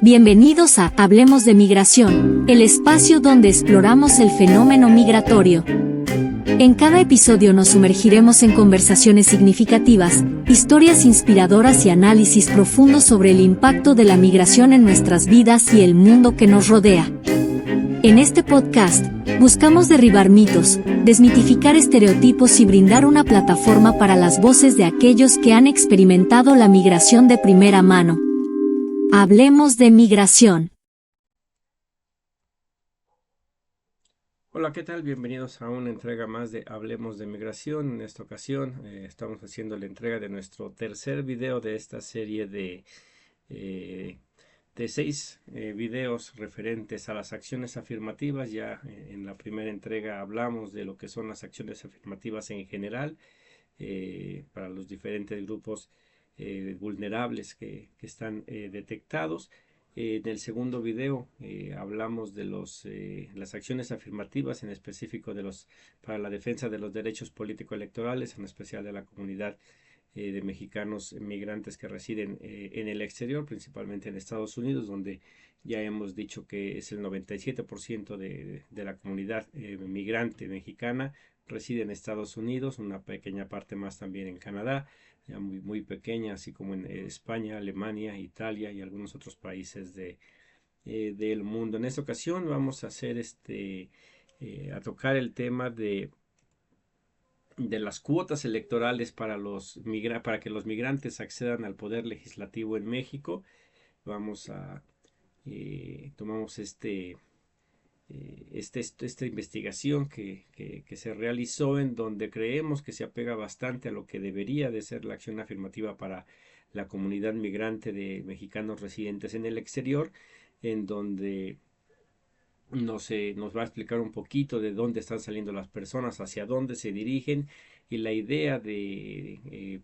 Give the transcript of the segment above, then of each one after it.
Bienvenidos a Hablemos de Migración, el espacio donde exploramos el fenómeno migratorio. En cada episodio nos sumergiremos en conversaciones significativas, historias inspiradoras y análisis profundos sobre el impacto de la migración en nuestras vidas y el mundo que nos rodea. En este podcast, buscamos derribar mitos, desmitificar estereotipos y brindar una plataforma para las voces de aquellos que han experimentado la migración de primera mano. Hablemos de migración. Hola, ¿qué tal? Bienvenidos a una entrega más de Hablemos de Migración. En esta ocasión estamos haciendo la entrega de nuestro tercer video de esta serie de 6 videos referentes a las acciones afirmativas. Ya en la primera entrega hablamos de lo que son las acciones afirmativas en general para los diferentes grupos vulnerables que están detectados. En el segundo video hablamos de las acciones afirmativas, en específico para la defensa de los derechos político-electorales, en especial de la comunidad de mexicanos migrantes que residen en el exterior, principalmente en Estados Unidos, donde ya hemos dicho que es el 97% de la comunidad migrante mexicana reside en Estados Unidos, una pequeña parte más también en Canadá, ya muy pequeña, así como en España, Alemania, Italia y algunos otros países del mundo. En esta ocasión vamos a hacer a tocar el tema de las cuotas electorales para que los migrantes accedan al poder legislativo en México. Tomamos esta investigación que se realizó, en donde creemos que se apega bastante a lo que debería de ser la acción afirmativa para la comunidad migrante de mexicanos residentes en el exterior, en donde nos va a explicar un poquito de dónde están saliendo las personas, hacia dónde se dirigen, y la idea de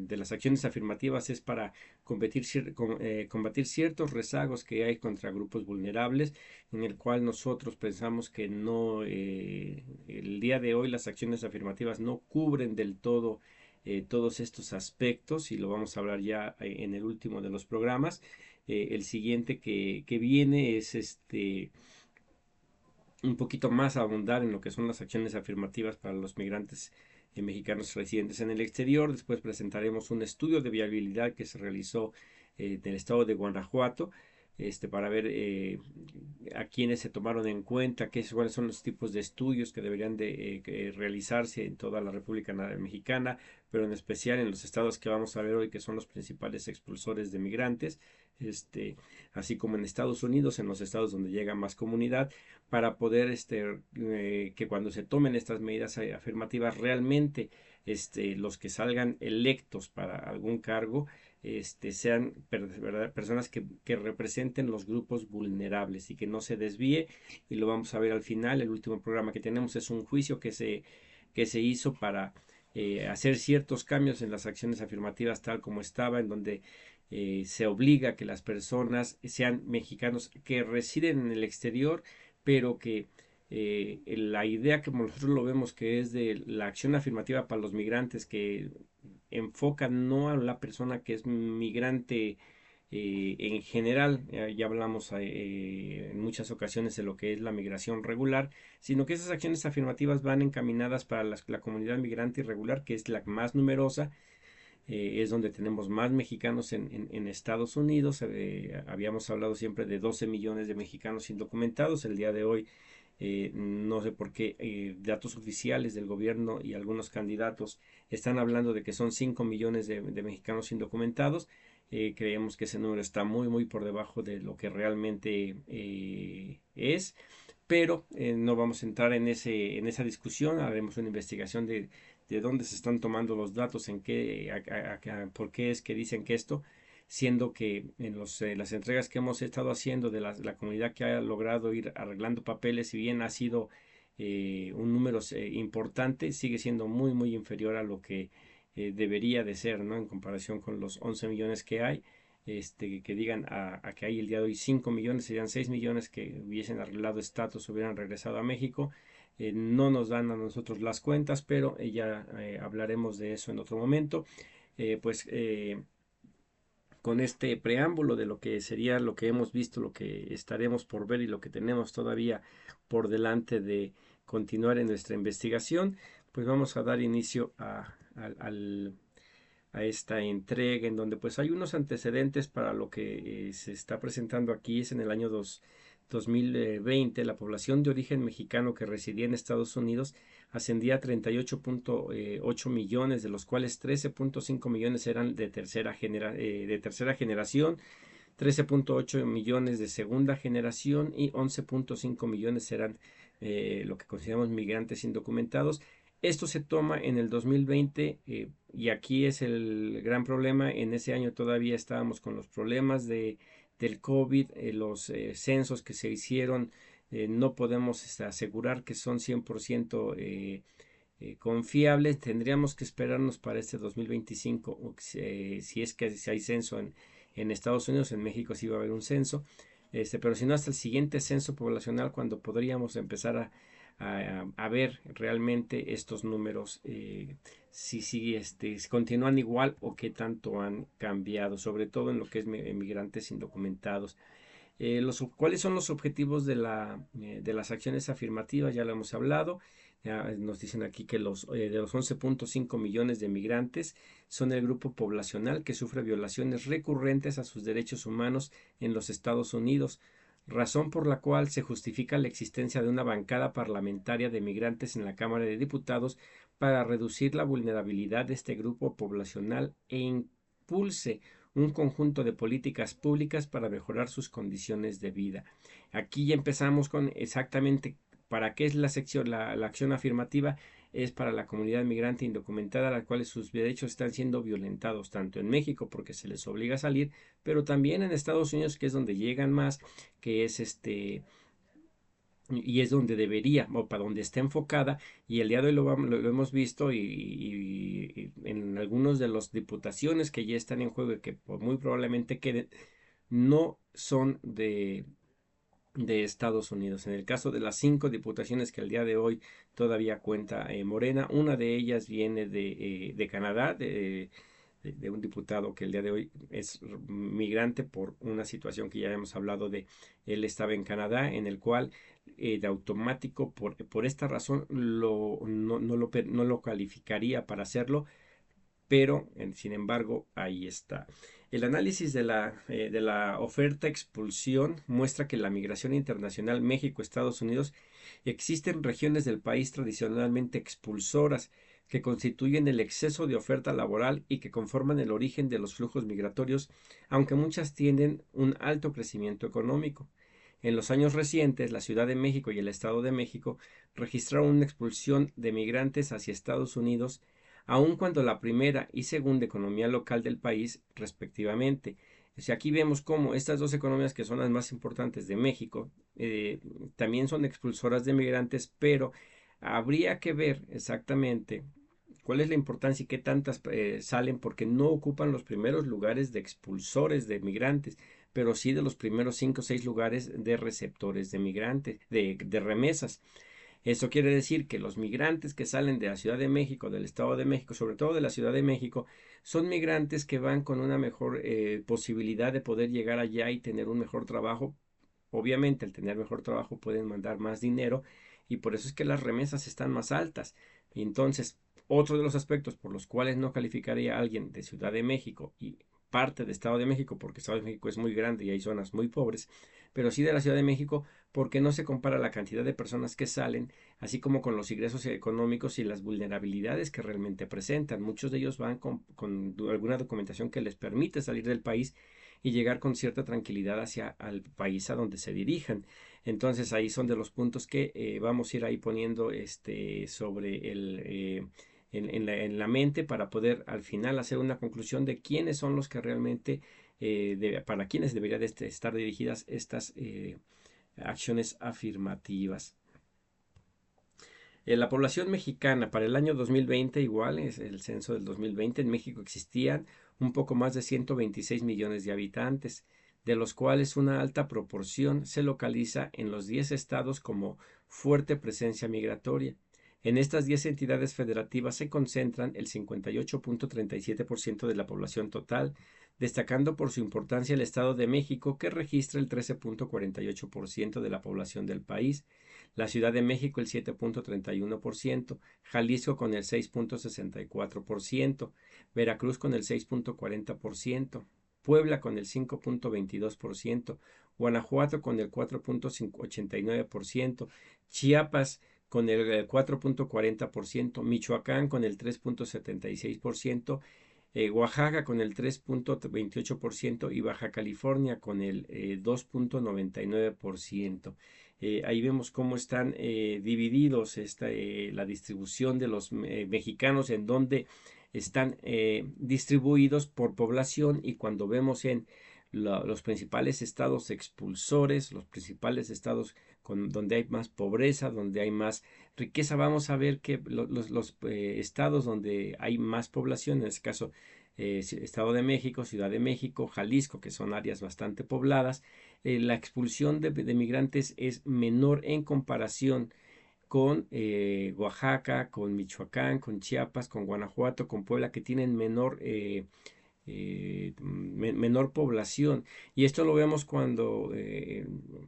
las acciones afirmativas es para combatir ciertos rezagos que hay contra grupos vulnerables, en el cual nosotros pensamos que el día de hoy las acciones afirmativas no cubren del todo todos estos aspectos, y lo vamos a hablar ya en el último de los programas. El siguiente que viene es un poquito más a abundar en lo que son las acciones afirmativas para los migrantes mexicanos residentes en el exterior. Después presentaremos un estudio de viabilidad que se realizó del estado de Guanajuato, para ver a quienes se tomaron en cuenta, cuáles son los tipos de estudios que deberían de realizarse en toda la República Mexicana, pero en especial en los estados que vamos a ver hoy, que son los principales expulsores de migrantes, así como en Estados Unidos, en los estados donde llega más comunidad, para poder que cuando se tomen estas medidas afirmativas, realmente los que salgan electos para algún cargo sean personas que representen los grupos vulnerables y que no se desvíe. Y lo vamos a ver al final. El último programa que tenemos es un juicio que se hizo para hacer ciertos cambios en las acciones afirmativas tal como estaba, en donde se obliga a que las personas sean mexicanos que residen en el exterior, pero que la idea que nosotros lo vemos, que es de la acción afirmativa para los migrantes, que enfoca no a la persona que es migrante en general, ya hablamos en muchas ocasiones de lo que es la migración regular, sino que esas acciones afirmativas van encaminadas para la comunidad migrante irregular, que es la más numerosa. Es donde tenemos más mexicanos en Estados Unidos. Habíamos hablado siempre de 12 millones de mexicanos indocumentados. El día de hoy no sé por qué datos oficiales del gobierno y algunos candidatos están hablando de que son 5 millones de mexicanos indocumentados. Creemos que ese número está muy por debajo de lo que realmente es, pero no vamos a entrar en esa discusión. Haremos una investigación de dónde se están tomando los datos, por qué es que dicen que esto, siendo que en las entregas que hemos estado haciendo de la comunidad que ha logrado ir arreglando papeles, si bien ha sido un número importante, sigue siendo muy inferior a lo que debería de ser, ¿no? En comparación con los 11 millones que hay. Que digan a que hay el día de hoy 5 millones, serían 6 millones que hubiesen arreglado estatus, hubieran regresado a México. No nos dan a nosotros las cuentas, pero ya hablaremos de eso en otro momento. con este preámbulo de lo que sería lo que hemos visto, lo que estaremos por ver y lo que tenemos todavía por delante de continuar en nuestra investigación, pues vamos a dar inicio a esta entrega en donde pues hay unos antecedentes para lo que se está presentando aquí. Es en el año 2020, la población de origen mexicano que residía en Estados Unidos ascendía a 38.8 millones, de los cuales 13.5 millones eran de tercera generación, 13.8 millones de segunda generación y 11.5 millones eran lo que consideramos migrantes indocumentados. Esto se toma en el 2020 y aquí es el gran problema. En ese año todavía estábamos con los problemas del COVID, los censos que se hicieron no podemos asegurar que son 100% confiables. Tendríamos que esperarnos para este 2025 si es que si hay censo en Estados Unidos. En México sí va a haber un censo, pero si no hasta el siguiente censo poblacional, cuando podríamos empezar a ver realmente estos números, si continúan igual o qué tanto han cambiado, sobre todo en lo que es migrantes indocumentados. ¿Cuáles son los objetivos de las acciones afirmativas? Ya lo hemos hablado. Ya nos dicen aquí que de los 11.5 millones de migrantes son el grupo poblacional que sufre violaciones recurrentes a sus derechos humanos en los Estados Unidos, razón por la cual se justifica la existencia de una bancada parlamentaria de migrantes en la Cámara de Diputados para reducir la vulnerabilidad de este grupo poblacional e impulse un conjunto de políticas públicas para mejorar sus condiciones de vida. Aquí ya empezamos con exactamente para qué es la acción afirmativa. Es para la comunidad migrante indocumentada, a la cual sus derechos están siendo violentados, tanto en México porque se les obliga a salir, pero también en Estados Unidos, que es donde llegan más, que es y es donde debería o para donde está enfocada, y el día de hoy lo hemos visto y en algunos de las diputaciones que ya están en juego y que muy probablemente queden, no son de Estados Unidos. En el caso de las 5 diputaciones que al día de hoy todavía cuenta Morena, una de ellas viene de Canadá, de un diputado que el día de hoy es migrante por una situación que ya hemos hablado de él estaba en Canadá, en el cual de automático por esta razón no lo calificaría para hacerlo, pero sin embargo ahí está. El análisis de la oferta expulsión muestra que la migración internacional México-Estados Unidos existen regiones del país tradicionalmente expulsoras que constituyen el exceso de oferta laboral y que conforman el origen de los flujos migratorios, aunque muchas tienen un alto crecimiento económico. En los años recientes, la Ciudad de México y el Estado de México registraron una expulsión de migrantes hacia Estados Unidos, aun cuando la primera y segunda economía local del país, respectivamente. O sea, aquí vemos cómo estas dos economías, que son las más importantes de México, también son expulsoras de migrantes, pero habría que ver exactamente cuál es la importancia y qué tantas salen, porque no ocupan los primeros lugares de expulsores de migrantes, pero sí de los primeros 5 o 6 lugares de receptores de migrantes, de remesas. Eso quiere decir que los migrantes que salen de la Ciudad de México, del Estado de México, sobre todo de la Ciudad de México, son migrantes que van con una mejor posibilidad de poder llegar allá y tener un mejor trabajo. Obviamente, al tener mejor trabajo pueden mandar más dinero y por eso es que las remesas están más altas. Y entonces, otro de los aspectos por los cuales no calificaría a alguien de Ciudad de México y parte de Estado de México, porque Estado de México es muy grande y hay zonas muy pobres, pero sí de la Ciudad de México, porque no se compara la cantidad de personas que salen, así como con los ingresos económicos y las vulnerabilidades que realmente presentan. Muchos de ellos van con alguna documentación que les permite salir del país y llegar con cierta tranquilidad hacia el país a donde se dirijan. Entonces ahí son de los puntos que vamos a ir ahí poniendo sobre en la mente para poder al final hacer una conclusión de quiénes son los que realmente para quienes deberían estar dirigidas estas acciones afirmativas. La población mexicana para el año 2020, igual es el censo del 2020, en México existían un poco más de 126 millones de habitantes, de los cuales una alta proporción se localiza en los 10 estados como fuerte presencia migratoria. En estas 10 entidades federativas se concentran el 58.37% de la población total, destacando por su importancia el Estado de México, que registra el 13.48% de la población del país, la Ciudad de México el 7.31%, Jalisco con el 6.64%, Veracruz con el 6.40%, Puebla con el 5.22%, Guanajuato con el 4.89%, Chiapas con el 4.40%, Michoacán con el 3.76%, Oaxaca con el 3.28% y Baja California con el 2.99%. Ahí vemos cómo están divididos la distribución de los mexicanos, en donde están distribuidos por población, y cuando vemos en los principales estados expulsores, los principales estados donde hay más pobreza, donde hay más riqueza, vamos a ver que los estados donde hay más población, en este caso Estado de México, Ciudad de México, Jalisco, que son áreas bastante pobladas, la expulsión de migrantes es menor en comparación con Oaxaca, con Michoacán, con Chiapas, con Guanajuato, con Puebla, que tienen menor población. Y esto lo vemos cuando,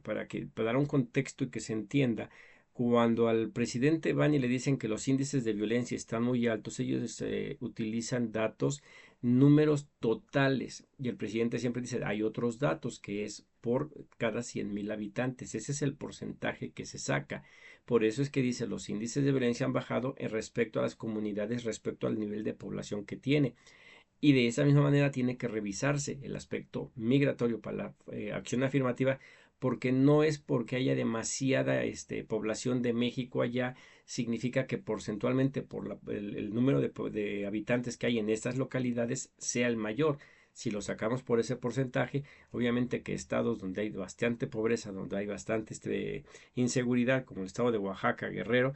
para dar un contexto y que se entienda, cuando al presidente van y le dicen que los índices de violencia están muy altos, ellos utilizan números totales, y el presidente siempre dice, hay otros datos que es por cada 100,000 habitantes, ese es el porcentaje que se saca. Por eso es que dice, los índices de violencia han bajado respecto a las comunidades, respecto al nivel de población que tiene. Y de esa misma manera tiene que revisarse el aspecto migratorio para la acción afirmativa, porque no es porque haya demasiada población de México allá, significa que porcentualmente por el número de habitantes que hay en estas localidades sea el mayor. Si lo sacamos por ese porcentaje, obviamente que estados donde hay bastante pobreza, donde hay bastante inseguridad, como el estado de Oaxaca, Guerrero,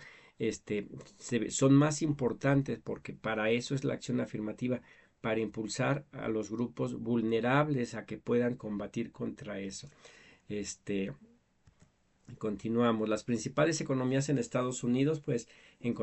son más importantes, porque para eso es la acción afirmativa, para impulsar a los grupos vulnerables a que puedan combatir contra eso. Continuamos. Las principales economías en Estados Unidos, pues en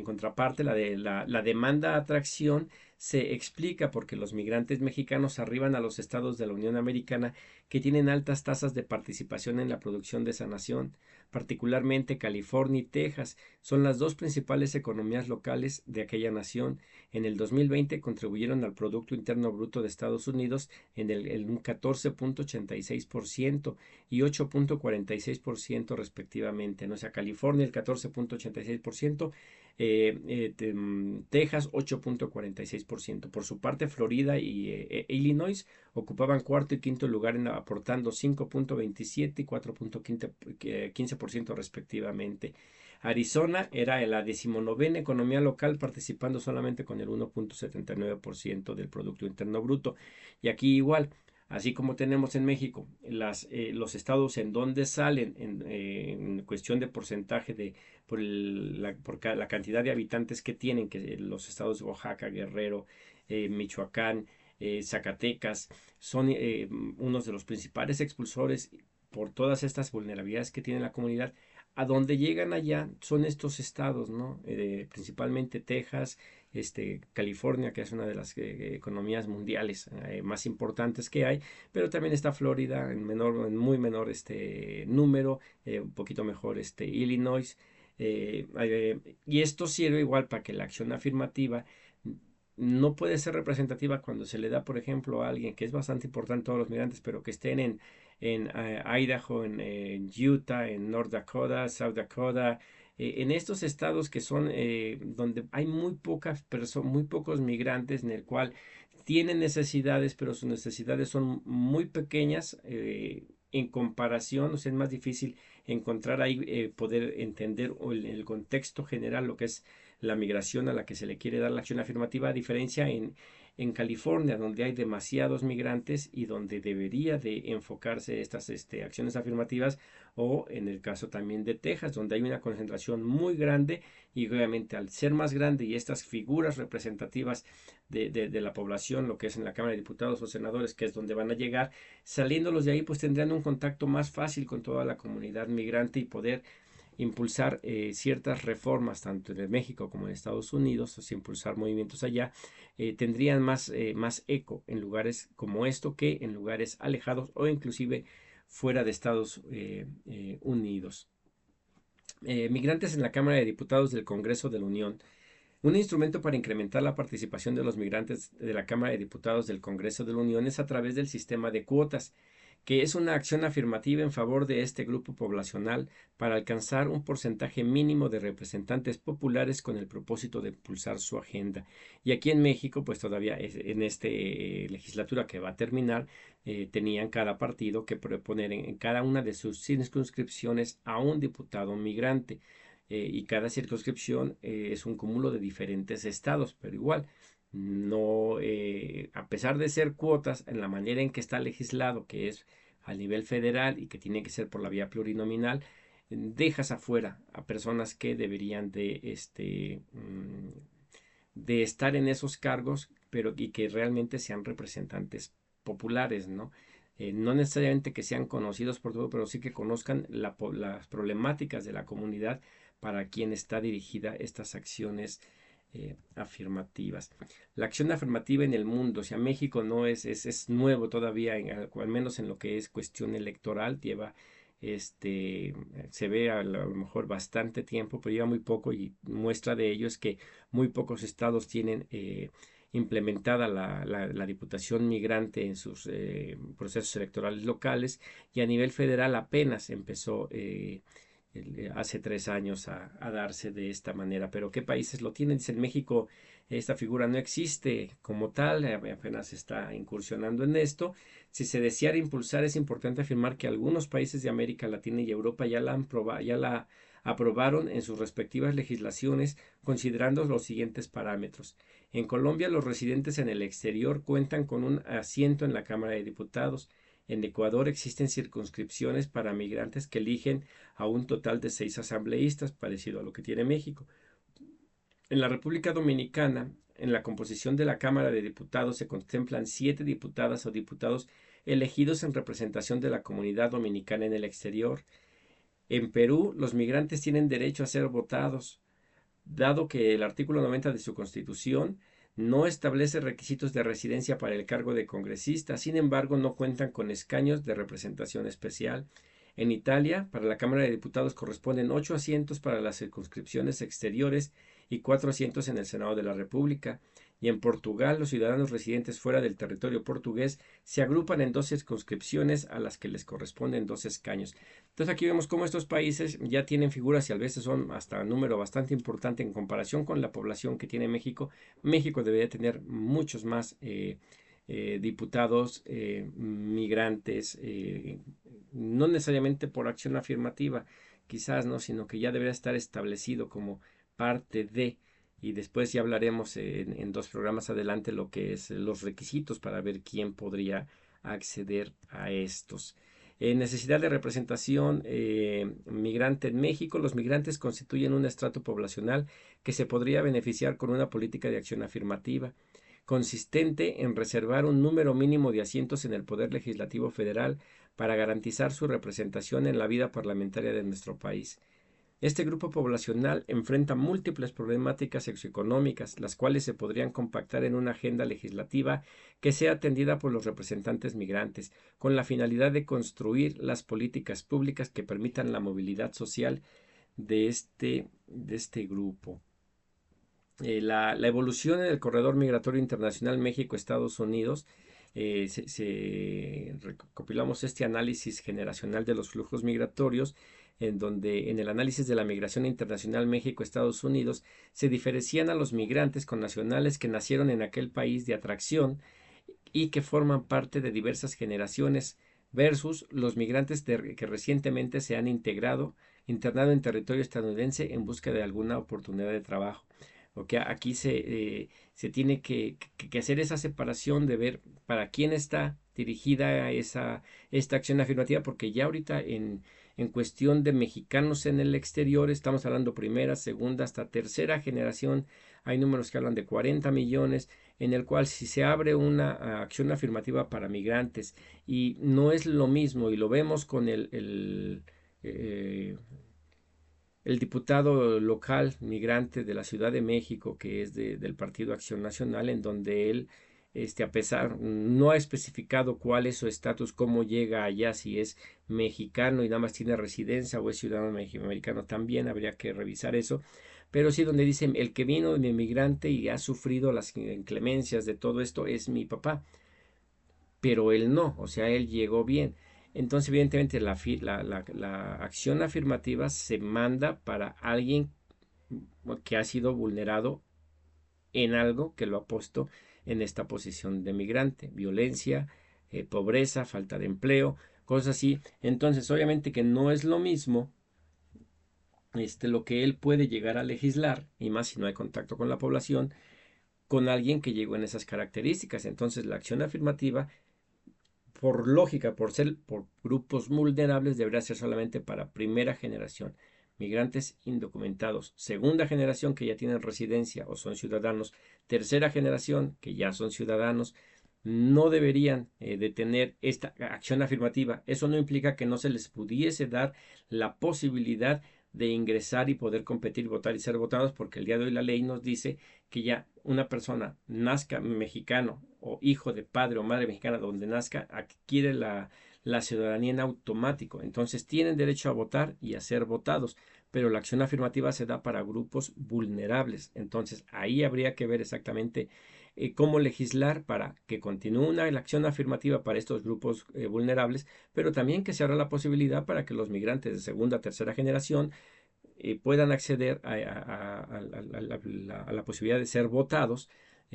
contraparte, la demanda-atracción se explica porque los migrantes mexicanos arriban a los estados de la Unión Americana que tienen altas tasas de participación en la producción de esa nación, particularmente California y Texas. Son las dos principales economías locales de aquella nación. En el 2020 contribuyeron al Producto Interno Bruto de Estados Unidos en un 14.86% y 8.46% respectivamente, ¿no? O sea, California el 14.86%, Texas 8.46%. Por su parte, Florida y Illinois ocupaban cuarto y quinto lugar, aportando 5.27 y 4.15% respectivamente. Arizona era la 19ª economía local, participando solamente con el 1.79% del Producto Interno Bruto. Y aquí igual, así como tenemos en México los estados en donde salen en cuestión de porcentaje por la cantidad de habitantes que tienen, que los estados de Oaxaca, Guerrero, Michoacán, Zacatecas, son unos de los principales expulsores por todas estas vulnerabilidades que tiene la comunidad. A donde llegan allá son estos estados, ¿no? Principalmente Texas, California, que es una de las economías mundiales más importantes que hay, pero también está Florida en muy menor número, un poquito mejor Illinois, y esto sirve igual para que la acción afirmativa no puede ser representativa cuando se le da, por ejemplo, a alguien que es bastante importante, todos los migrantes, pero que estén en Idaho, en Utah, en North Dakota, South Dakota, en estos estados que son donde hay muy pocos migrantes, en el cual tienen necesidades, pero sus necesidades son muy pequeñas en comparación. O sea, es más difícil encontrar ahí, poder entender el contexto general, lo que es la migración a la que se le quiere dar la acción afirmativa, a diferencia en California, donde hay demasiados migrantes y donde debería de enfocarse estas acciones afirmativas, o en el caso también de Texas, donde hay una concentración muy grande, y obviamente al ser más grande y estas figuras representativas de la población, lo que es en la Cámara de Diputados o Senadores, que es donde van a llegar, saliéndolos de ahí, pues tendrán un contacto más fácil con toda la comunidad migrante y poder impulsar ciertas reformas tanto en México como en Estados Unidos, o sea, impulsar movimientos allá, tendrían más eco en lugares como esto que en lugares alejados o inclusive fuera de Estados Unidos. Migrantes en la Cámara de Diputados del Congreso de la Unión. Un instrumento para incrementar la participación de los migrantes de la Cámara de Diputados del Congreso de la Unión es a través del sistema de cuotas, que es una acción afirmativa en favor de este grupo poblacional para alcanzar un porcentaje mínimo de representantes populares con el propósito de impulsar su agenda. Y aquí en México, pues todavía en esta legislatura que va a terminar, tenían cada partido que proponer en cada una de sus circunscripciones a un diputado migrante. Y cada circunscripción es un cúmulo de diferentes estados, pero igual, no, a pesar de ser cuotas, en la manera en que está legislado, que es a nivel federal y que tiene que ser por la vía plurinominal, dejas afuera a personas que deberían de estar en esos cargos, pero y que realmente sean representantes populares, ¿no? No necesariamente que sean conocidos por todo, pero sí que conozcan las problemáticas de la comunidad para quien está dirigida estas acciones afirmativas. La acción afirmativa en el mundo, o sea, México no es nuevo todavía, al menos en lo que es cuestión electoral, lleva se ve a lo mejor bastante tiempo, pero lleva muy poco, y muestra de ello es que muy pocos estados tienen implementada la diputación migrante en sus procesos electorales locales, y a nivel federal apenas empezó hace 3 años a darse de esta manera. Pero ¿qué países lo tienen? Dice, en México esta figura no existe como tal, apenas está incursionando en esto. Si se deseara impulsar, es importante afirmar que algunos países de América Latina y Europa ya la aprobaron en sus respectivas legislaciones, considerando los siguientes parámetros. En Colombia, los residentes en el exterior cuentan con un asiento en la Cámara de Diputados. En Ecuador existen circunscripciones para migrantes que eligen a un total de 6 asambleístas, parecido a lo que tiene México. En la República Dominicana, en la composición de la Cámara de Diputados se contemplan 7 diputadas o diputados elegidos en representación de la comunidad dominicana en el exterior. En Perú, los migrantes tienen derecho a ser votados, dado que el artículo 90 de su Constitución no establece requisitos de residencia para el cargo de congresista. Sin embargo, no cuentan con escaños de representación especial. En Italia, para la Cámara de Diputados corresponden 8 asientos para las circunscripciones exteriores y 4 asientos en el Senado de la República. Y en Portugal, los ciudadanos residentes fuera del territorio portugués se agrupan en 2 circunscripciones a las que les corresponden 2 escaños. Entonces aquí vemos cómo estos países ya tienen figuras y a veces son hasta un número bastante importante en comparación con la población que tiene México. México debería tener muchos más diputados migrantes, no necesariamente por acción afirmativa, quizás no, sino que ya debería estar establecido como parte de, y después ya hablaremos en 2 programas adelante lo que es los requisitos para ver quién podría acceder a estos. Necesidad de representación migrante en México. Los migrantes constituyen un estrato poblacional que se podría beneficiar con una política de acción afirmativa consistente en reservar un número mínimo de asientos en el Poder Legislativo Federal para garantizar su representación en la vida parlamentaria de nuestro país. Este grupo poblacional enfrenta múltiples problemáticas socioeconómicas, las cuales se podrían compactar en una agenda legislativa que sea atendida por los representantes migrantes, con la finalidad de construir las políticas públicas que permitan la movilidad social de este grupo. La evolución en el corredor migratorio internacional México-Estados Unidos, recopilamos este análisis generacional de los flujos migratorios, en donde en el análisis de la migración internacional México-Estados Unidos se diferencian a los migrantes con nacionales que nacieron en aquel país de atracción y que forman parte de diversas generaciones versus los migrantes que recientemente se han internado en territorio estadounidense en busca de alguna oportunidad de trabajo. Okay, aquí se tiene que hacer esa separación de ver para quién está dirigida esta acción afirmativa, porque ya ahorita en cuestión de mexicanos en el exterior estamos hablando primera, segunda, hasta tercera generación. Hay números que hablan de 40 millones, en el cual si se abre una acción afirmativa para migrantes, y no es lo mismo, y lo vemos con el diputado local migrante de la Ciudad de México, que es del Partido Acción Nacional, en donde él, a pesar, no ha especificado cuál es su estatus, cómo llega allá, si es mexicano y nada más tiene residencia o es ciudadano americano también, habría que revisar eso, pero sí donde dice, el que vino de inmigrante y ha sufrido las inclemencias de todo esto es mi papá, pero él no, o sea, él llegó bien. Entonces, evidentemente, la acción afirmativa se manda para alguien que ha sido vulnerado en algo que lo ha puesto en esta posición de migrante, violencia, pobreza, falta de empleo, cosas así. Entonces, obviamente que no es lo mismo lo que él puede llegar a legislar, y más si no hay contacto con la población, con alguien que llegó en esas características. Entonces, la acción afirmativa, por lógica, por grupos vulnerables, debería ser solamente para primera generación, migrantes indocumentados, segunda generación que ya tienen residencia o son ciudadanos, tercera generación que ya son ciudadanos, no deberían de tener esta acción afirmativa. Eso no implica que no se les pudiese dar la posibilidad de ingresar y poder competir, votar y ser votados, porque el día de hoy la ley nos dice que ya una persona nazca mexicano o hijo de padre o madre mexicana donde nazca, adquiere la ciudadanía en automático. Entonces tienen derecho a votar y a ser votados, pero la acción afirmativa se da para grupos vulnerables. Entonces ahí habría que ver exactamente cómo legislar para que continúe una acción afirmativa para estos grupos vulnerables, pero también que se abra la posibilidad para que los migrantes de segunda, tercera generación puedan acceder a la posibilidad de ser votados,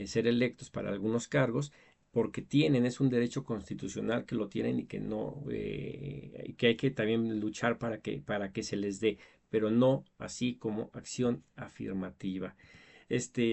ser electos para algunos cargos, porque es un derecho constitucional que lo tienen y que no, que hay que también luchar para que se les dé, pero no así como acción afirmativa.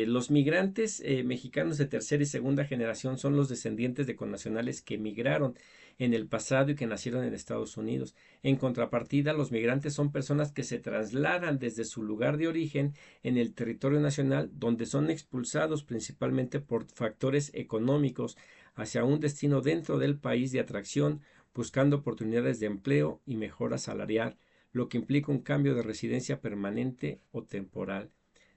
Los migrantes mexicanos de tercera y segunda generación son los descendientes de connacionales que emigraron en el pasado y que nacieron en Estados Unidos. En contrapartida, los migrantes son personas que se trasladan desde su lugar de origen en el territorio nacional, donde son expulsados principalmente por factores económicos hacia un destino dentro del país de atracción, buscando oportunidades de empleo y mejora salarial, lo que implica un cambio de residencia permanente o temporal.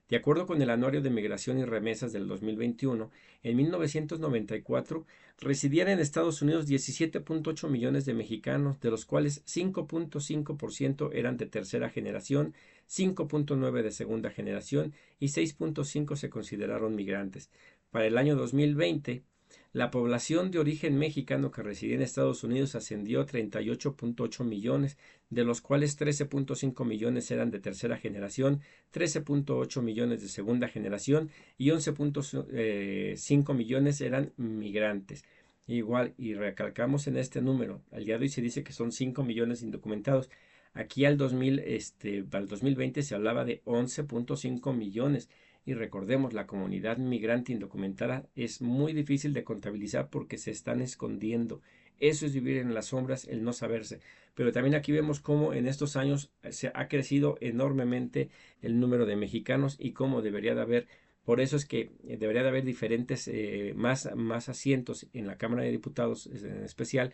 De acuerdo con el Anuario de Migración y Remesas del 2021, en 1994 residían en Estados Unidos 17.8 millones de mexicanos, de los cuales 5.5% eran de tercera generación, 5.9 de segunda generación y 6.5 se consideraron migrantes. Para el año 2020, la población de origen mexicano que residía en Estados Unidos ascendió a 38.8 millones, de los cuales 13.5 millones eran de tercera generación, 13.8 millones de segunda generación y 11.5 millones eran migrantes. Igual, y recalcamos en este número, al día de hoy se dice que son 5 millones indocumentados. Aquí al 2020 se hablaba de 11.5 millones. Y recordemos, la comunidad migrante indocumentada es muy difícil de contabilizar porque se están escondiendo. Eso es vivir en las sombras, el no saberse. Pero también aquí vemos cómo en estos años se ha crecido enormemente el número de mexicanos y cómo debería de haber. Por eso es que debería de haber diferentes, más asientos en la Cámara de Diputados en especial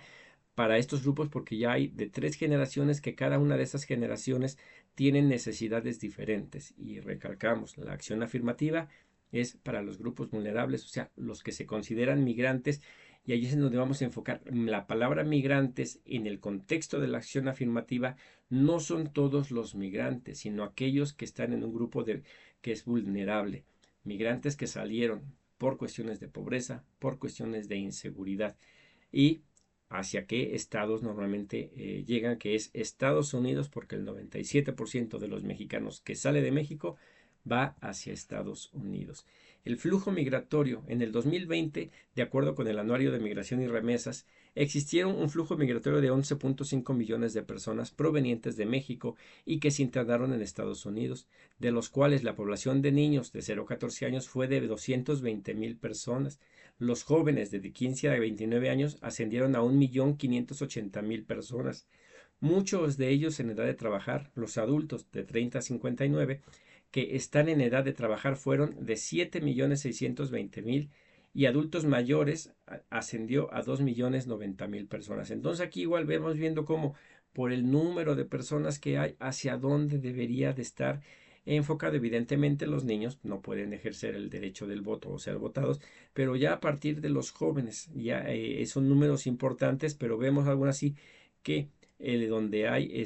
para estos grupos, porque ya hay de 3 generaciones que cada una de esas generaciones tienen necesidades diferentes. Y recalcamos, la acción afirmativa es para los grupos vulnerables, o sea, los que se consideran migrantes, y allí es en donde vamos a enfocar la palabra migrantes en el contexto de la acción afirmativa. No son todos los migrantes, sino aquellos que están en un grupo que es vulnerable, migrantes que salieron por cuestiones de pobreza, por cuestiones de inseguridad, y hacia qué estados normalmente llegan, que es Estados Unidos, porque el 97% de los mexicanos que sale de México va hacia Estados Unidos. El flujo migratorio en el 2020, de acuerdo con el Anuario de Migración y Remesas, existieron un flujo migratorio de 11.5 millones de personas provenientes de México y que se internaron en Estados Unidos, de los cuales la población de niños de 0 a 14 años fue de 220,000 personas. Los jóvenes de 15 a 29 años ascendieron a 1.580.000 personas, muchos de ellos en edad de trabajar. Los adultos de 30 a 59 que están en edad de trabajar fueron de 7.620.000 y adultos mayores ascendió a 2.090.000 personas. Entonces aquí igual vemos viendo cómo por el número de personas que hay, hacia dónde debería de estar enfocado. Evidentemente los niños no pueden ejercer el derecho del voto o ser votados, pero ya a partir de los jóvenes, ya son números importantes, pero vemos aún así que donde hay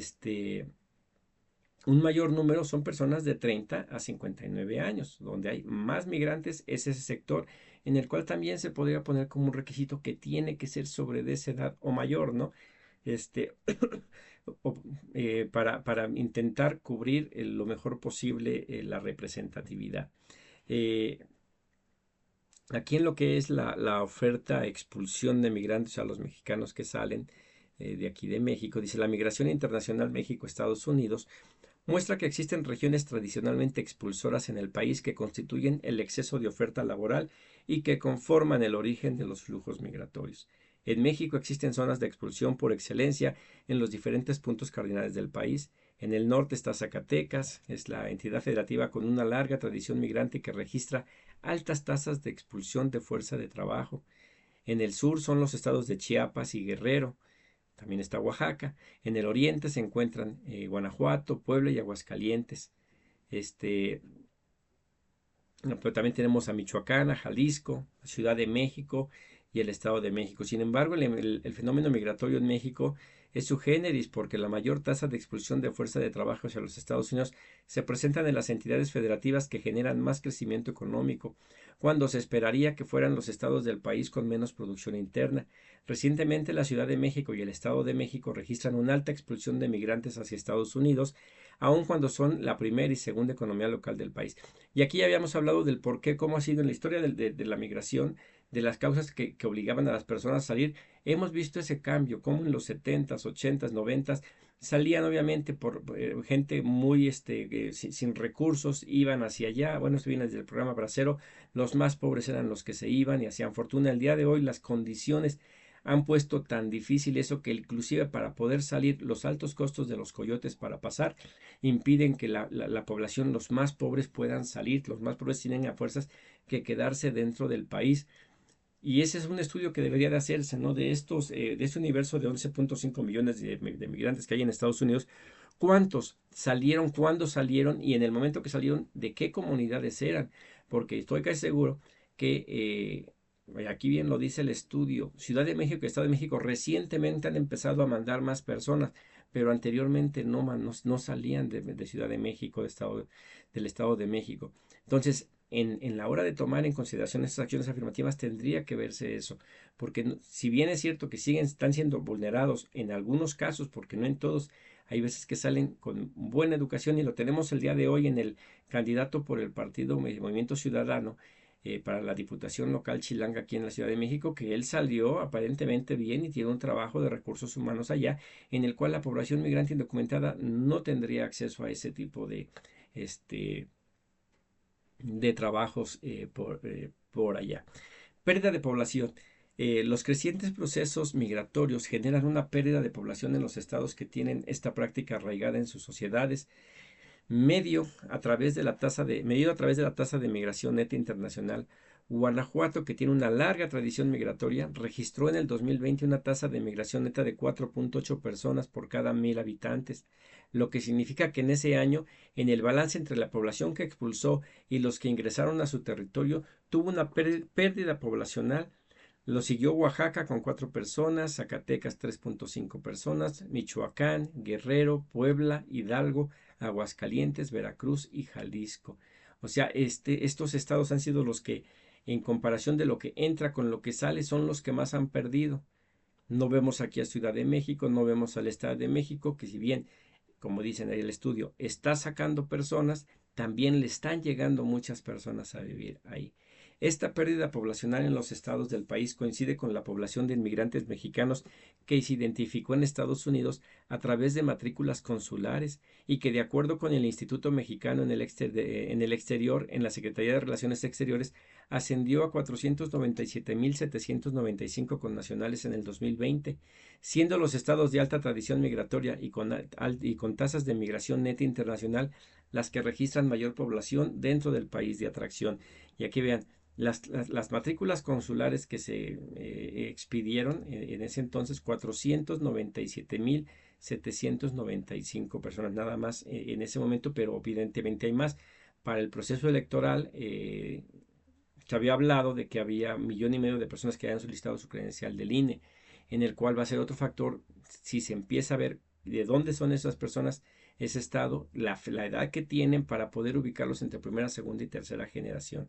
un mayor número son personas de 30 a 59 años, donde hay más migrantes es ese sector en el cual también se podría poner como un requisito que tiene que ser sobre de esa edad o mayor, ¿no? Para intentar cubrir lo mejor posible la representatividad. Aquí en lo que es la oferta expulsión de migrantes a los mexicanos que salen de aquí de México, dice la migración internacional México-Estados Unidos muestra que existen regiones tradicionalmente expulsoras en el país que constituyen el exceso de oferta laboral y que conforman el origen de los flujos migratorios. En México existen zonas de expulsión por excelencia en los diferentes puntos cardinales del país. En el norte está Zacatecas, es la entidad federativa con una larga tradición migrante que registra altas tasas de expulsión de fuerza de trabajo. En el sur son los estados de Chiapas y Guerrero. También está Oaxaca. En el oriente se encuentran Guanajuato, Puebla y Aguascalientes. Pero también tenemos a Michoacán, a Jalisco, a Ciudad de México y el Estado de México. Sin embargo, el fenómeno migratorio en México es su generis porque la mayor tasa de expulsión de fuerza de trabajo hacia los Estados Unidos se presentan en las entidades federativas que generan más crecimiento económico, cuando se esperaría que fueran los estados del país con menos producción interna. Recientemente la Ciudad de México y el Estado de México registran una alta expulsión de migrantes hacia Estados Unidos, aun cuando son la primera y segunda economía local del país. Y aquí ya habíamos hablado del por qué, cómo ha sido en la historia de la migración, de las causas que obligaban a las personas a salir. Hemos visto ese cambio, como en los 70s, 80s, 90s, salían obviamente por gente muy sin recursos, iban hacia allá. Bueno, esto viene desde el programa Bracero, los más pobres eran los que se iban y hacían fortuna. El día de hoy las condiciones han puesto tan difícil eso que inclusive para poder salir, los altos costos de los coyotes para pasar impiden que la población, los más pobres, puedan salir. Los más pobres tienen a fuerzas que quedarse dentro del país. Y ese es un estudio que debería de hacerse, ¿no? De este universo de 11.5 millones de migrantes que hay en Estados Unidos, ¿cuántos salieron, cuándo salieron y en el momento que salieron, de qué comunidades eran? Porque estoy casi seguro que, aquí bien lo dice el estudio, Ciudad de México y Estado de México recientemente han empezado a mandar más personas, pero anteriormente no salían de Ciudad de México, del Estado de México. Entonces, en la hora de tomar en consideración estas acciones afirmativas tendría que verse eso, porque si bien es cierto que están siendo vulnerados en algunos casos, porque no en todos, hay veces que salen con buena educación y lo tenemos el día de hoy en el candidato por el partido Movimiento Ciudadano para la Diputación Local Chilanga aquí en la Ciudad de México, que él salió aparentemente bien y tiene un trabajo de recursos humanos allá, en el cual la población migrante indocumentada no tendría acceso a ese tipo de trabajos por allá. Pérdida de población. Los crecientes procesos migratorios generan una pérdida de población en los estados que tienen esta práctica arraigada en sus sociedades. Medido a través de la tasa de migración neta internacional, Guanajuato, que tiene una larga tradición migratoria, registró en el 2020 una tasa de migración neta de 4.8 personas por cada 1,000 habitantes, lo que significa que en ese año, en el balance entre la población que expulsó y los que ingresaron a su territorio, tuvo una pérdida poblacional. Lo siguió Oaxaca con 4 personas, Zacatecas 3.5 personas, Michoacán, Guerrero, Puebla, Hidalgo, Aguascalientes, Veracruz y Jalisco. O sea, estos estados han sido los que, en comparación de lo que entra con lo que sale, son los que más han perdido. No vemos aquí a Ciudad de México, no vemos al Estado de México, que si bien, como dicen ahí el estudio, está sacando personas, también le están llegando muchas personas a vivir ahí. Esta pérdida poblacional en los estados del país coincide con la población de inmigrantes mexicanos que se identificó en Estados Unidos a través de matrículas consulares y que, de acuerdo con el Instituto Mexicano en el Exterior, en la Secretaría de Relaciones Exteriores, ascendió a 497.795 connacionales en el 2020, siendo los estados de alta tradición migratoria y con tasas de migración neta internacional las que registran mayor población dentro del país de atracción. Y aquí vean, Las matrículas consulares que se expidieron en ese entonces, 497,795 personas nada más en ese momento, pero evidentemente hay más. Para el proceso electoral se había hablado de que había 1,5 millones de personas que habían solicitado su credencial del INE, en el cual va a ser otro factor si se empieza a ver de dónde son esas personas, ese estado, la edad que tienen para poder ubicarlos entre primera, segunda y tercera generación.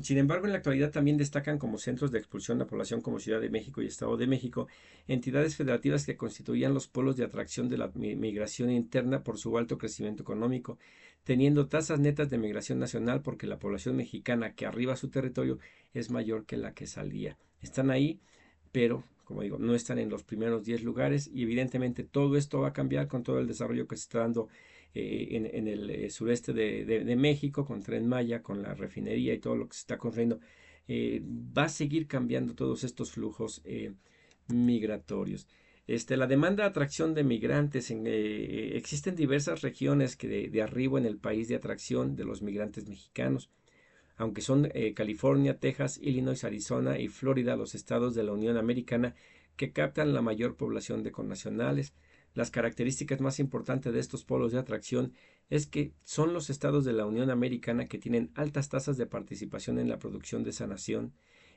Sin embargo, en la actualidad también destacan como centros de expulsión de la población como Ciudad de México y Estado de México, entidades federativas que constituían los polos de atracción de la migración interna por su alto crecimiento económico, teniendo tasas netas de migración nacional porque la población mexicana que arriba su territorio es mayor que la que salía. Están ahí, pero como digo, no están en los primeros 10 lugares y evidentemente todo esto va a cambiar con todo el desarrollo que se está dando en el sureste de México, con Tren Maya, con la refinería y todo lo que se está construyendo. Va a seguir cambiando todos estos flujos migratorios. La demanda de atracción de migrantes, existen diversas regiones de arribo en el país de atracción de los migrantes mexicanos, aunque son California, Texas, Illinois, Arizona y Florida los estados de la Unión Americana que captan la mayor población de connacionales. Las características más importantes de estos polos de atracción es que son los estados de la Unión Americana que tienen altas tasas de participación en la producción de esa nación.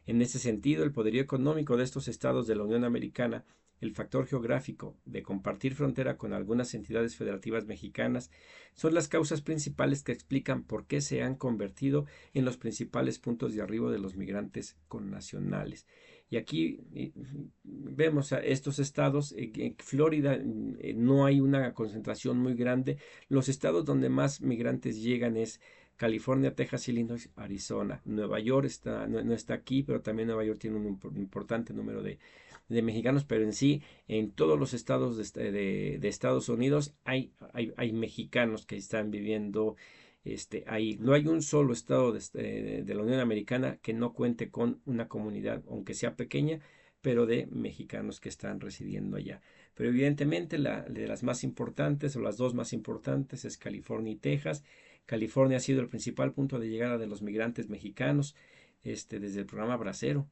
En ese sentido, el poderío económico de estos estados de la Unión Americana, el factor geográfico de compartir frontera con algunas entidades federativas mexicanas, son las causas principales que explican por qué se han convertido en los principales puntos de arribo de los migrantes connacionales. Y aquí vemos a estos estados, en Florida no hay una concentración muy grande. Los estados donde más migrantes llegan es California, Texas, Illinois, Arizona. Nueva York no está aquí, pero también Nueva York tiene un importante número de mexicanos, pero en sí, en todos los estados de Estados Unidos hay mexicanos que están viviendo ahí. No hay un solo estado de la Unión Americana que no cuente con una comunidad, aunque sea pequeña, pero de mexicanos que están residiendo allá. Pero evidentemente de las más importantes o las dos más importantes es California y Texas. California ha sido el principal punto de llegada de los migrantes mexicanos desde el programa Bracero.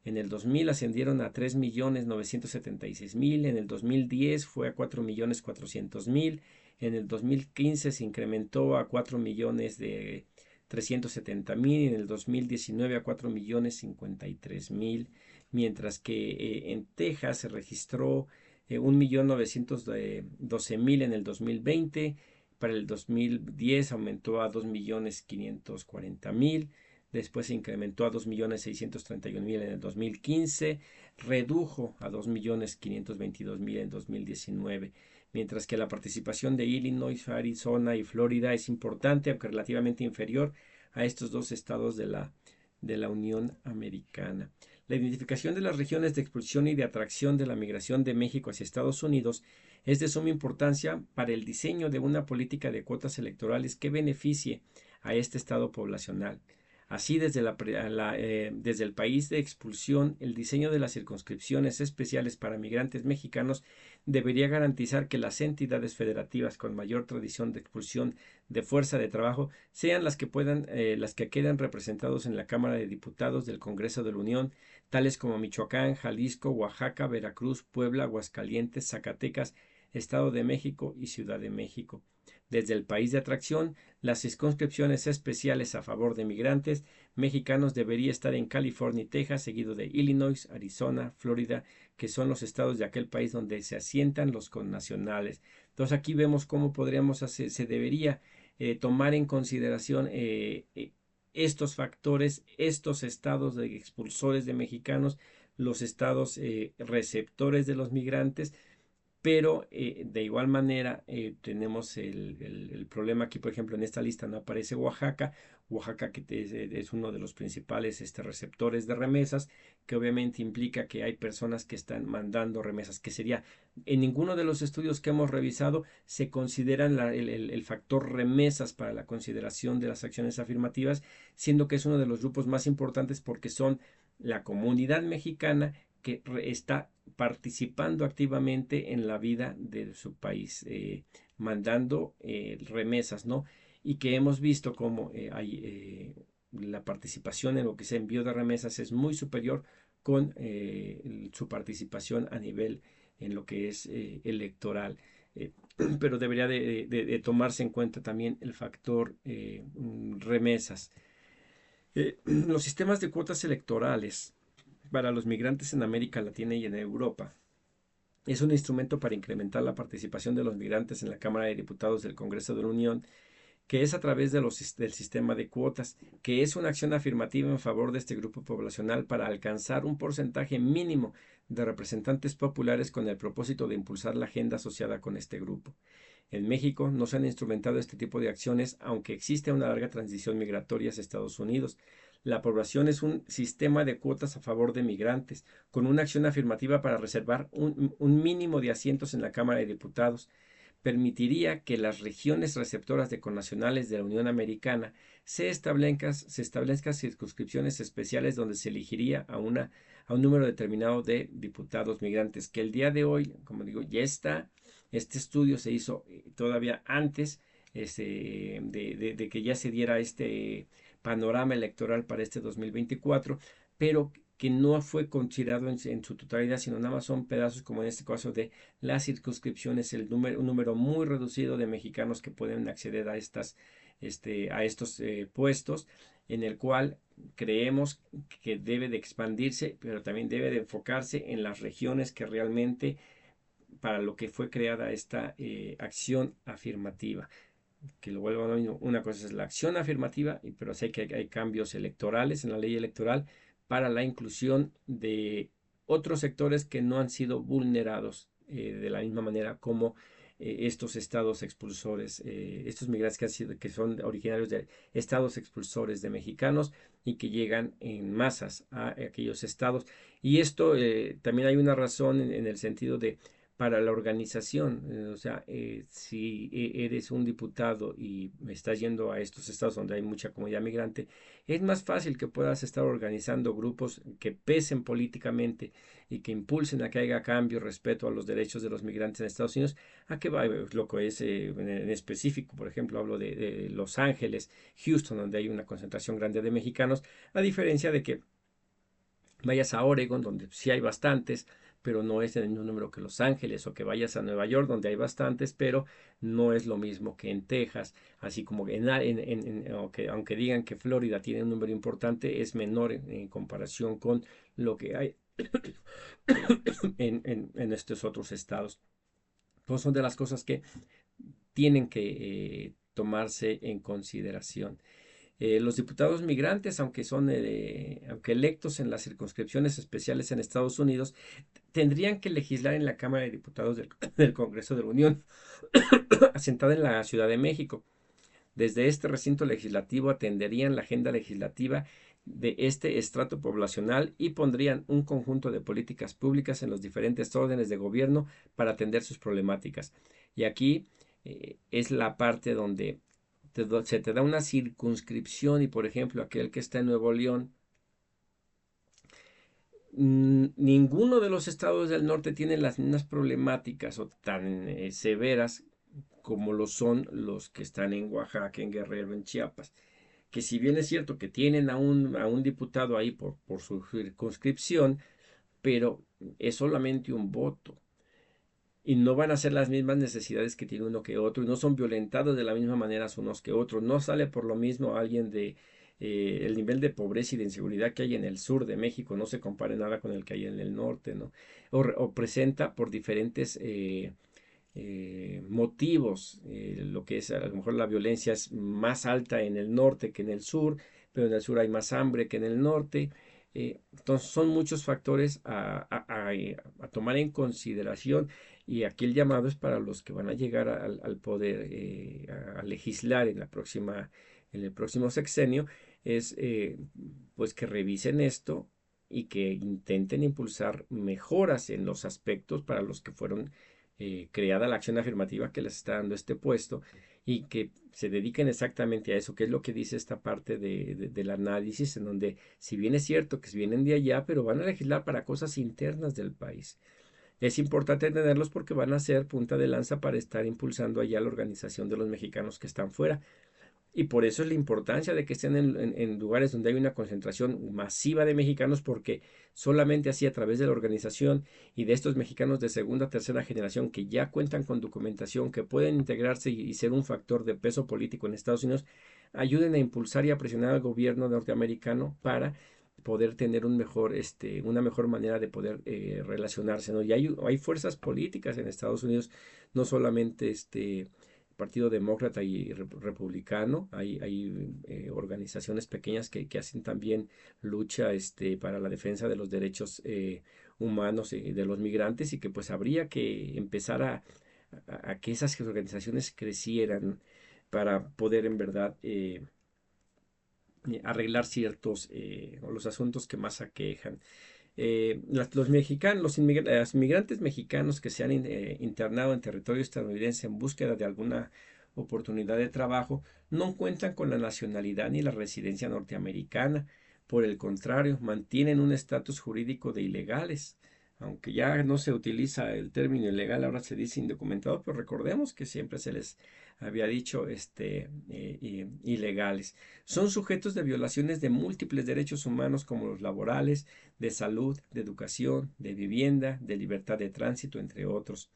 En el 2000 ascendieron a 3,976,000, en el 2010 fue a 4,400,000, en el 2015 se incrementó a 4,370,000 y en el 2019 a 4,053,000, mientras que en Texas se registró 1,912,000 en el 2020, para el 2010 aumentó a 2,540,000. Después se incrementó a 2,631,000 en el 2015, redujo a 2,522,000 en 2019, mientras que la participación de Illinois, Arizona y Florida es importante, aunque relativamente inferior a estos dos estados de la Unión Americana. La identificación de las regiones de expulsión y de atracción de la migración de México hacia Estados Unidos es de suma importancia para el diseño de una política de cuotas electorales que beneficie a este estado poblacional. Así, desde el país de expulsión, el diseño de las circunscripciones especiales para migrantes mexicanos debería garantizar que las entidades federativas con mayor tradición de expulsión de fuerza de trabajo sean las que quedan representados en la Cámara de Diputados del Congreso de la Unión, tales como Michoacán, Jalisco, Oaxaca, Veracruz, Puebla, Aguascalientes, Zacatecas, Estado de México y Ciudad de México. Desde el país de atracción, las circunscripciones especiales a favor de migrantes mexicanos debería estar en California y Texas, seguido de Illinois, Arizona, Florida, que son los estados de aquel país donde se asientan los connacionales. Entonces aquí vemos cómo se debería tomar en consideración estos factores, estos estados de expulsores de mexicanos, los estados receptores de los migrantes, pero de igual manera tenemos el problema aquí, por ejemplo, en esta lista no aparece Oaxaca, que es uno de los principales receptores de remesas, que obviamente implica que hay personas que están mandando remesas, que sería, en ninguno de los estudios que hemos revisado se consideran el factor remesas para la consideración de las acciones afirmativas, siendo que es uno de los grupos más importantes porque son la comunidad mexicana que está participando activamente en la vida de su país, mandando remesas, ¿no? Y que hemos visto como hay la participación en lo que es envío de remesas es muy superior con su participación a nivel en lo que es electoral. Pero debería de tomarse en cuenta también el factor remesas. Los sistemas de cuotas electorales para los migrantes en América Latina y en Europa es un instrumento para incrementar la participación de los migrantes en la Cámara de Diputados del Congreso de la Unión, que es a través del sistema de cuotas, que es una acción afirmativa en favor de este grupo poblacional para alcanzar un porcentaje mínimo de representantes populares con el propósito de impulsar la agenda asociada con este grupo. En México no se han instrumentado este tipo de acciones, aunque existe una larga transición migratoria hacia Estados Unidos. La aprobación es un sistema de cuotas a favor de migrantes, con una acción afirmativa para reservar un mínimo de asientos en la Cámara de Diputados. Permitiría que las regiones receptoras de connacionales de la Unión Americana se establezcan circunscripciones especiales donde se elegiría a un número determinado de diputados migrantes, que el día de hoy, como digo, ya está. Este estudio se hizo todavía antes de que ya se diera este panorama electoral para este 2024, pero que no fue considerado en su totalidad, sino nada más son pedazos, como en este caso de las circunscripciones, un número muy reducido de mexicanos que pueden acceder a estos puestos, en el cual creemos que debe de expandirse, pero también debe de enfocarse en las regiones que realmente para lo que fue creada esta acción afirmativa. Que lo vuelvo a lo mismo, una cosa es la acción afirmativa, pero sé que hay cambios electorales en la ley electoral para la inclusión de otros sectores que no han sido vulnerados de la misma manera como estos estados expulsores, estos migrantes que son originarios de estados expulsores de mexicanos y que llegan en masas a aquellos estados. Y esto también hay una razón en el sentido de para la organización, o sea, si eres un diputado y estás yendo a estos estados donde hay mucha comunidad migrante, es más fácil que puedas estar organizando grupos que pesen políticamente y que impulsen a que haya cambio respeto a los derechos de los migrantes en Estados Unidos, a que va lo que es en específico, por ejemplo, hablo de Los Ángeles, Houston, donde hay una concentración grande de mexicanos, a diferencia de que vayas a Oregon, donde sí hay bastantes, pero no es en el mismo número que Los Ángeles, o que vayas a Nueva York, donde hay bastantes, pero no es lo mismo que en Texas, así como que aunque digan que Florida tiene un número importante, es menor en comparación con lo que hay en estos otros estados. Pues son de las cosas que tienen que tomarse en consideración. Los diputados migrantes, aunque electos en las circunscripciones especiales en Estados Unidos, tendrían que legislar en la Cámara de Diputados del Congreso de la Unión, asentada en la Ciudad de México. Desde este recinto legislativo atenderían la agenda legislativa de este estrato poblacional y pondrían un conjunto de políticas públicas en los diferentes órdenes de gobierno para atender sus problemáticas. Y aquí es la parte donde se te da una circunscripción y, por ejemplo, aquel que está en Nuevo León, ninguno de los estados del norte tiene las mismas problemáticas o tan severas como lo son los que están en Oaxaca, en Guerrero, en Chiapas. Que si bien es cierto que tienen a un diputado ahí por su circunscripción, pero es solamente un voto. Y no van a ser las mismas necesidades que tiene uno que otro, y no son violentados de la misma manera unos que otros. No sale por lo mismo alguien de el nivel de pobreza y de inseguridad que hay en el sur de México, no se compare nada con el que hay en el norte, ¿no? O presenta por diferentes motivos, lo que es a lo mejor la violencia es más alta en el norte que en el sur, pero en el sur hay más hambre que en el norte. Entonces son muchos factores a tomar en consideración, y aquí el llamado es para los que van a llegar al poder a legislar en el próximo sexenio, es pues que revisen esto y que intenten impulsar mejoras en los aspectos para los que fueron creada la acción afirmativa que les está dando este puesto, y que se dediquen exactamente a eso, que es lo que dice esta parte del análisis, en donde si bien es cierto que vienen de allá, pero van a legislar para cosas internas del país. Es importante tenerlos porque van a ser punta de lanza para estar impulsando allá la organización de los mexicanos que están fuera. Y por eso es la importancia de que estén en lugares donde hay una concentración masiva de mexicanos, porque solamente así, a través de la organización y de estos mexicanos de segunda, tercera generación que ya cuentan con documentación, que pueden integrarse y ser un factor de peso político en Estados Unidos, ayuden a impulsar y a presionar al gobierno norteamericano para poder tener una mejor manera de poder relacionarse, ¿no? Y hay fuerzas políticas en Estados Unidos, no solamente Partido Demócrata y Republicano, hay organizaciones pequeñas que hacen también lucha para la defensa de los derechos humanos y de los migrantes, y que pues habría que empezar a que esas organizaciones crecieran para poder en verdad arreglar ciertos o los asuntos que más aquejan. Los inmigrantes mexicanos que se han internado en territorio estadounidense en búsqueda de alguna oportunidad de trabajo no cuentan con la nacionalidad ni la residencia norteamericana. Por el contrario, mantienen un estatus jurídico de ilegales. Aunque ya no se utiliza el término ilegal, ahora se dice indocumentado, pero recordemos que siempre se les había dicho ilegales. Son sujetos de violaciones de múltiples derechos humanos, como los laborales, de salud, de educación, de vivienda, de libertad de tránsito, entre otros.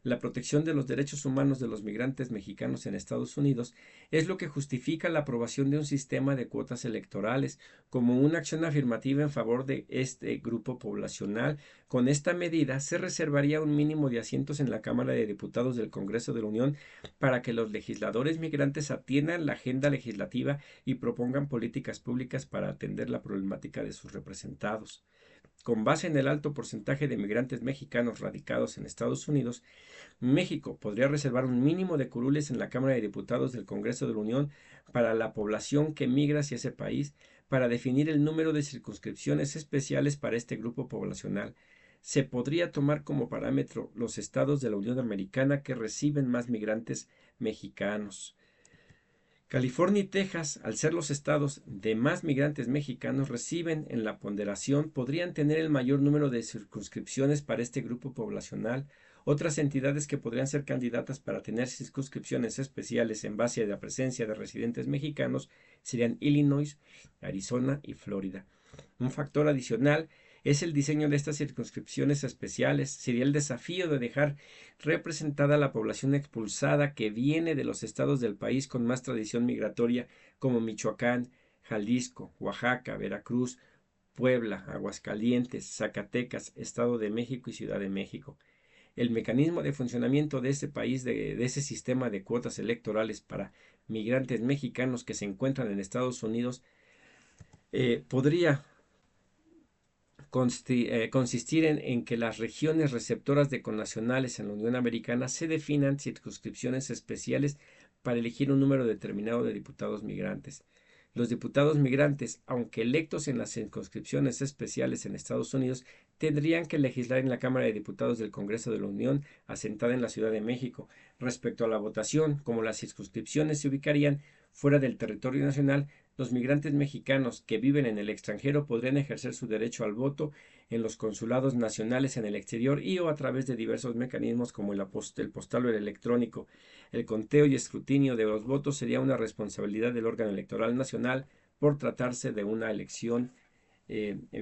La protección de los derechos humanos de los migrantes mexicanos en Estados Unidos es lo que justifica la aprobación de un sistema de cuotas electorales como una acción afirmativa en favor de este grupo poblacional. Con esta medida se reservaría un mínimo de asientos en la Cámara de Diputados del Congreso de la Unión para que los legisladores migrantes atiendan la agenda legislativa y propongan políticas públicas para atender la problemática de sus representados. Con base en el alto porcentaje de migrantes mexicanos radicados en Estados Unidos, México podría reservar un mínimo de curules en la Cámara de Diputados del Congreso de la Unión para la población que migra hacia ese país, para definir el número de circunscripciones especiales para este grupo poblacional. Se podría tomar como parámetro los estados de la Unión Americana que reciben más migrantes mexicanos. California y Texas, al ser los estados de más migrantes mexicanos, reciben en la ponderación, podrían tener el mayor número de circunscripciones para este grupo poblacional. Otras entidades que podrían ser candidatas para tener circunscripciones especiales en base a la presencia de residentes mexicanos serían Illinois, Arizona y Florida. Un factor adicional es el diseño de estas circunscripciones especiales. Sería el desafío de dejar representada a la población expulsada que viene de los estados del país con más tradición migratoria, como Michoacán, Jalisco, Oaxaca, Veracruz, Puebla, Aguascalientes, Zacatecas, Estado de México y Ciudad de México. El mecanismo de funcionamiento de ese país, de ese sistema de cuotas electorales para migrantes mexicanos que se encuentran en Estados Unidos, podría consistir en que las regiones receptoras de connacionales en la Unión Americana se definan circunscripciones especiales para elegir un número determinado de diputados migrantes. Los diputados migrantes, aunque electos en las circunscripciones especiales en Estados Unidos, tendrían que legislar en la Cámara de Diputados del Congreso de la Unión, asentada en la Ciudad de México. Respecto a la votación, como las circunscripciones se ubicarían fuera del territorio nacional, los migrantes mexicanos que viven en el extranjero podrían ejercer su derecho al voto en los consulados nacionales en el exterior y o a través de diversos mecanismos como el postal o el electrónico. El conteo y escrutinio de los votos sería una responsabilidad del órgano electoral nacional por tratarse de una elección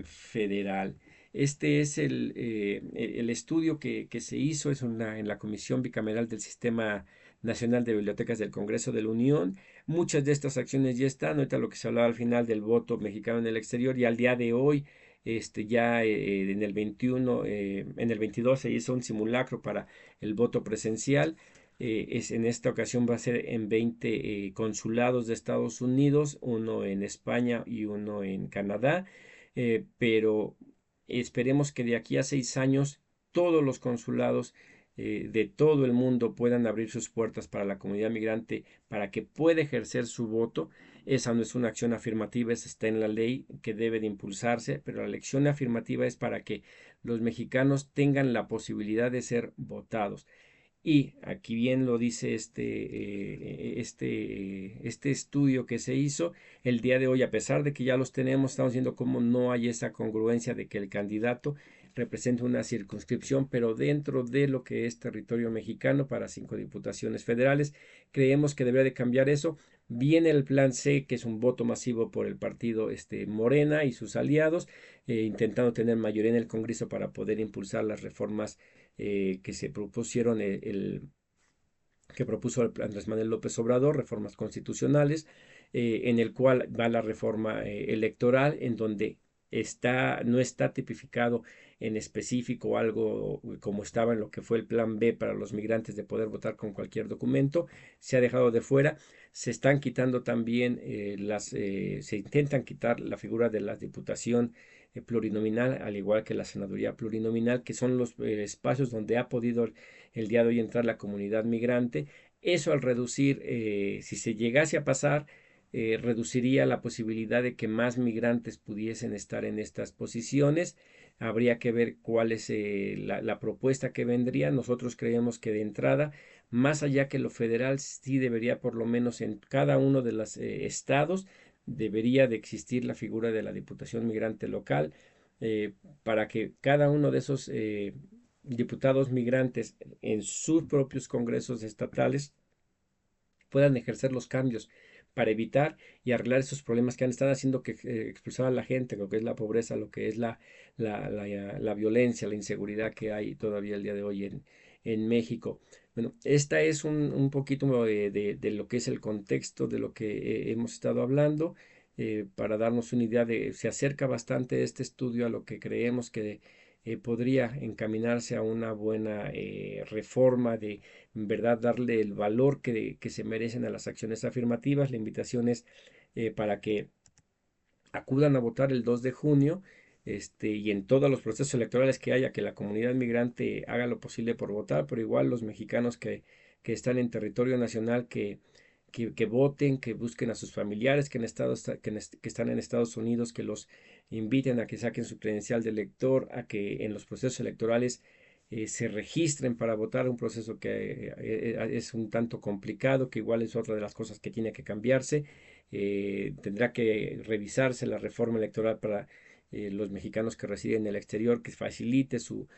federal. Este es el estudio que se hizo en la Comisión Bicameral del Sistema Nacional de Bibliotecas del Congreso de la Unión. Muchas de estas acciones ya están, ahorita lo que se hablaba al final del voto mexicano en el exterior, y al día de hoy, ya en el 21, en el 22 se hizo un simulacro para el voto presencial. En esta ocasión va a ser en 20 consulados de Estados Unidos, uno en España y uno en Canadá, pero esperemos que de aquí a 6 años todos los consulados de todo el mundo puedan abrir sus puertas para la comunidad migrante para que pueda ejercer su voto. Esa no es una acción afirmativa, esa está en la ley que debe de impulsarse, pero la acción afirmativa es para que los mexicanos tengan la posibilidad de ser votados. Y aquí bien lo dice este estudio que se hizo el día de hoy, a pesar de que ya los tenemos, estamos viendo cómo no hay esa congruencia de que el candidato representa una circunscripción, pero dentro de lo que es territorio mexicano para 5 diputaciones federales. Creemos que debería de cambiar eso Viene el plan C, que es un voto masivo por el partido Morena y sus aliados, intentando tener mayoría en el Congreso para poder impulsar las reformas que se propusieron, que propuso Andrés Manuel López Obrador, reformas constitucionales, en el cual va la reforma electoral, en donde no está tipificado en específico algo como estaba en lo que fue el plan B para los migrantes de poder votar con cualquier documento, se ha dejado de fuera. Se están quitando también se intentan quitar la figura de la diputación plurinominal, al igual que la senaduría plurinominal, que son los espacios donde ha podido el día de hoy entrar la comunidad migrante. Eso, al reducir, si se llegase a pasar, reduciría la posibilidad de que más migrantes pudiesen estar en estas posiciones. Habría que ver cuál es la propuesta que vendría. Nosotros creemos que de entrada, más allá que lo federal, sí debería, por lo menos en cada uno de los estados, debería de existir la figura de la Diputación Migrante Local, para que cada uno de esos diputados migrantes en sus propios congresos estatales puedan ejercer los cambios para evitar y arreglar esos problemas que han estado haciendo que expulsar a la gente, lo que es la pobreza, lo que es la violencia, la inseguridad que hay todavía el día de hoy en México. Bueno, esta es un poquito de lo que es el contexto de lo que hemos estado hablando, para darnos una idea se acerca bastante este estudio a lo que creemos que podría encaminarse a una buena reforma de, en verdad, darle el valor que se merecen a las acciones afirmativas. La invitación es para que acudan a votar el 2 de junio, y en todos los procesos electorales que haya, que la comunidad migrante haga lo posible por votar, pero igual los mexicanos que están en territorio nacional, que voten, que busquen a sus familiares que están en Estados Unidos, que los inviten a que saquen su credencial de elector, a que en los procesos electorales se registren para votar, un proceso que es un tanto complicado, que igual es otra de las cosas que tiene que cambiarse. Tendrá que revisarse la reforma electoral para los mexicanos que residen en el exterior, que facilite su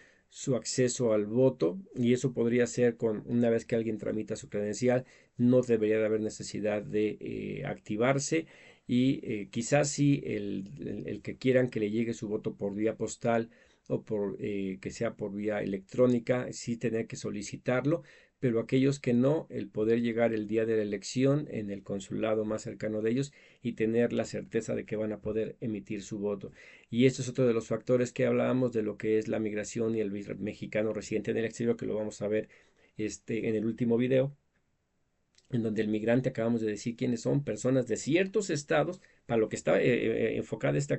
acceso al voto, y eso podría ser una vez que alguien tramita su credencial, no debería de haber necesidad de activarse, y quizás sí el que quieran que le llegue su voto por vía postal o que sea por vía electrónica, sí tener que solicitarlo, pero aquellos que no, el poder llegar el día de la elección en el consulado más cercano de ellos y tener la certeza de que van a poder emitir su voto. Y esto es otro de los factores que hablábamos de lo que es la migración y el mexicano residente en el exterior, que lo vamos a ver en el último video, en donde el migrante, acabamos de decir quiénes son, personas de ciertos estados. Para lo que está enfocada esta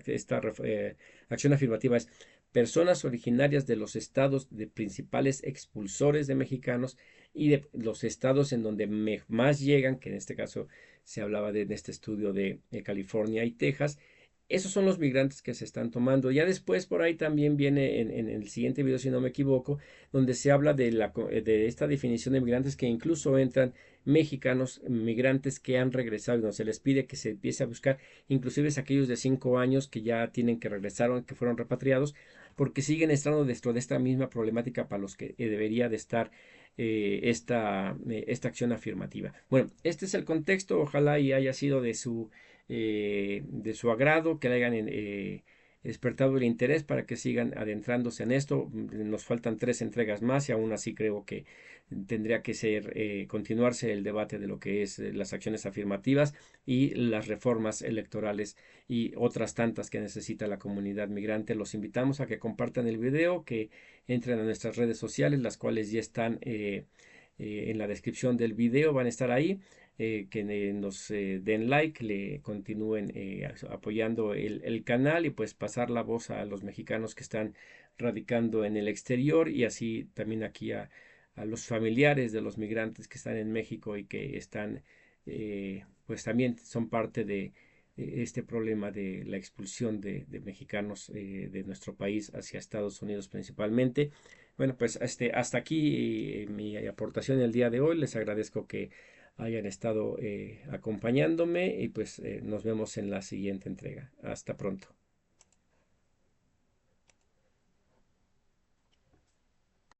acción afirmativa es personas originarias de los estados de principales expulsores de mexicanos y de los estados en donde más llegan, que en este caso se hablaba en este estudio de California y Texas. Esos son los migrantes que se están tomando. Ya después por ahí también viene en el siguiente video, si no me equivoco, donde se habla de esta definición de migrantes, que incluso entran mexicanos migrantes que han regresado, y donde se les pide que se empiece a buscar inclusive aquellos de 5 años que ya tienen que regresar o que fueron repatriados, porque siguen estando dentro de esta misma problemática para los que debería de estar esta acción afirmativa. Bueno, este es el contexto. Ojalá y haya sido de su agrado, que le hayan despertado el interés para que sigan adentrándose en esto. Nos faltan 3 entregas más, y aún así creo que tendría que continuarse el debate de lo que es las acciones afirmativas y las reformas electorales y otras tantas que necesita la comunidad migrante. Los invitamos a que compartan el video, que entren a nuestras redes sociales, las cuales ya están en la descripción del video, van a estar ahí. Que nos den like, le continúen apoyando el canal, y pues pasar la voz a los mexicanos que están radicando en el exterior, y así también aquí a los familiares de los migrantes que están en México y que están, pues también son parte de este problema de la expulsión de mexicanos de nuestro país hacia Estados Unidos principalmente. Bueno, pues hasta aquí mi aportación el día de hoy. Les agradezco que hayan estado acompañándome, y pues nos vemos en la siguiente entrega. Hasta pronto.